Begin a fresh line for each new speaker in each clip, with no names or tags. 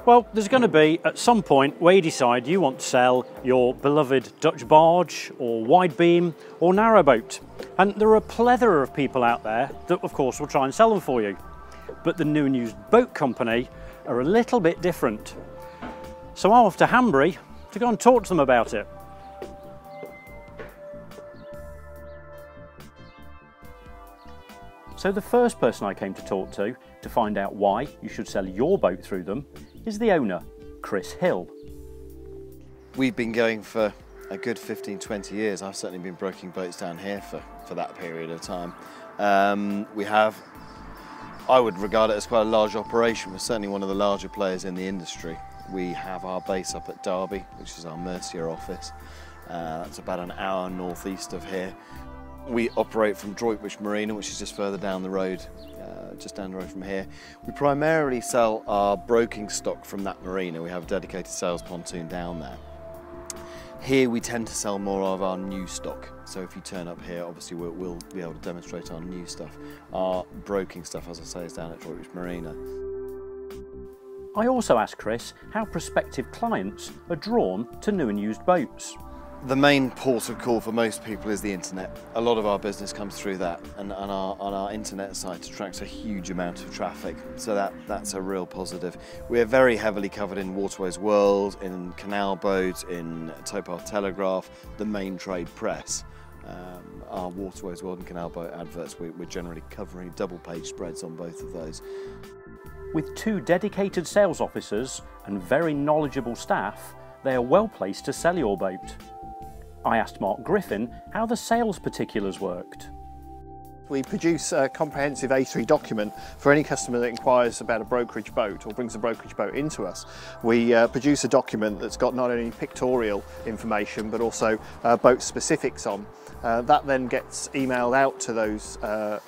Well, there's going to be at some point where you decide you want to sell your beloved Dutch barge or wide beam or narrowboat. And there are a plethora of people out there that of course will try and sell them for you. But the New and Used Boat Company are a little bit different. So I'm off to Hanbury to go and talk to them about it. So the first person I came to talk to find out why you should sell your boat through them is the owner, Chris Hill.
We've been going for a good 15-20 years. I've certainly been broking boats down here for that period of time. I would regard it as quite a large operation. We're certainly one of the larger players in the industry. We have our base up at Derby, which is our Mercia office. That's about an hour northeast of here. We operate from Droitwich Marina, which is just further down the road, from here. We primarily sell our broking stock from that marina. We have a dedicated sales pontoon down there. Here we tend to sell more of our new stock. So if you turn up here, obviously we'll be able to demonstrate our new stuff. Our broking stuff, as I say, is down at Droitwich Marina.
I also asked Chris how prospective clients are drawn to new and used boats.
The main port of call for most people is the internet. A lot of our business comes through that, and our internet site attracts a huge amount of traffic, so that's a real positive. We're very heavily covered in Waterways World, in Canal Boat, in Towpath Telegraph, the main trade press. Our Waterways World and Canal Boat adverts, we're generally covering double-page spreads on both of those.
With 2 dedicated sales officers and very knowledgeable staff, they are well placed to sell your boat. I asked Mark Griffin how the sales particulars worked.
We produce a comprehensive A3 document for any customer that inquires about a brokerage boat or brings a brokerage boat into us. We produce a document that's got not only pictorial information but also boat specifics on. That then gets emailed out to those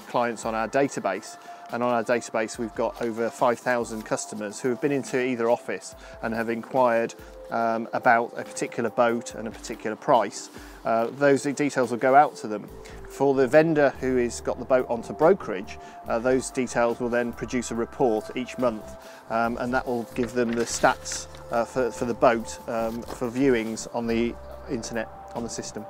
clients on our database. And on our database we've got over 5,000 customers who have been into either office and have inquired about a particular boat and a particular price. Those details will go out to them. For the vendor who has got the boat onto brokerage, those details will then produce a report each month, and that will give them the stats for the boat for viewings on the internet, on the system.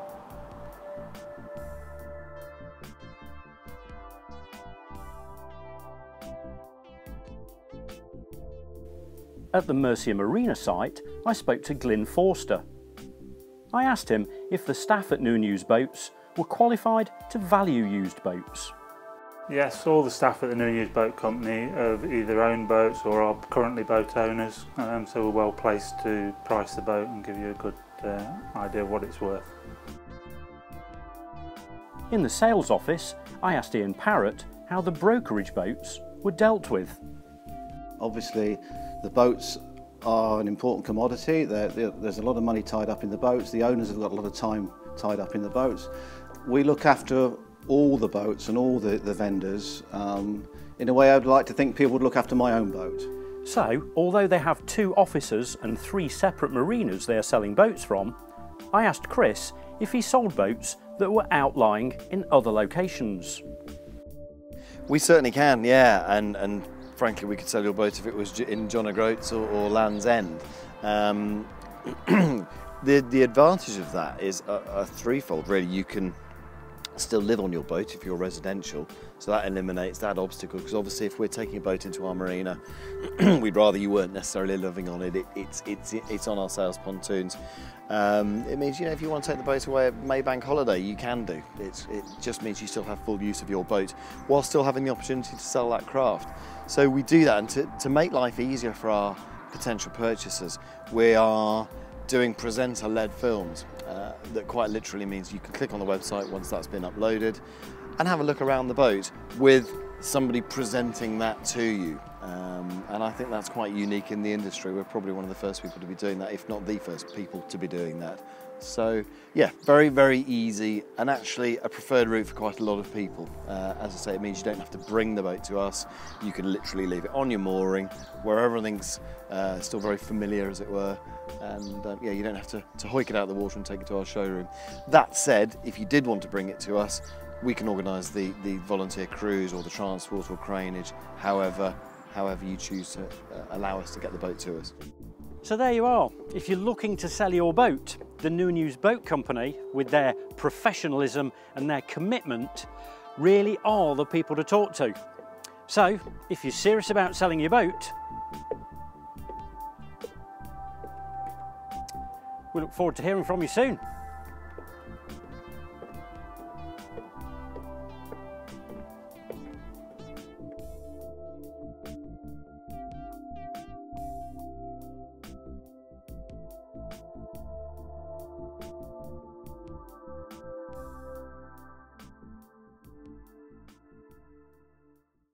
At the Mercia Marina site, I spoke to Glyn Forster. I asked him if the staff at New and Used Boats were qualified to value used boats.
Yes, all the staff at the New and Used Boat Company have either owned boats or are currently boat owners, so we're well placed to price the boat and give you a good idea of what it's worth.
In the sales office, I asked Ian Parrott how the brokerage boats were dealt with.
Obviously, the boats are an important commodity. There's a lot of money tied up in the boats. The owners have got a lot of time tied up in the boats. We look after all the boats and all the vendors in a way I'd like to think people would look after my own boat.
So, although they have 2 offices and 3 separate marinas they are selling boats from, I asked Chris if he sold boats that were outlying in other locations.
We certainly can, yeah, and frankly, we could sell your boat if it was in John O'Groats or Land's End. The advantage of that is a threefold, really. You can still live on your boat if you're residential, so that eliminates that obstacle, because obviously if we're taking a boat into our marina, we'd rather you weren't necessarily living on it. It's on our sales pontoons. It means, you know, if you want to take the boat away at Maybank holiday, you can do. It just means you still have full use of your boat while still having the opportunity to sell that craft. So we do that, and to make life easier for our potential purchasers, we are doing presenter-led films. That quite literally means you can click on the website once that's been uploaded and have a look around the boat with somebody presenting that to you. And I think that's quite unique in the industry. We're probably one of the first people to be doing that, if not the first people to be doing that. So yeah, very, very easy, and actually a preferred route for quite a lot of people. As I say, it means you don't have to bring the boat to us. You can literally leave it on your mooring, where everything's still very familiar, as it were. And yeah, you don't have to hoik it out of the water and take it to our showroom. That said, if you did want to bring it to us, we can organise the volunteer cruise or the transport or craneage. However, however you choose to allow us to get the boat to us.
So there you are. If you're looking to sell your boat, the New News Boat Company, with their professionalism and their commitment, really are the people to talk to. So if you're serious about selling your boat, we look forward to hearing from you soon.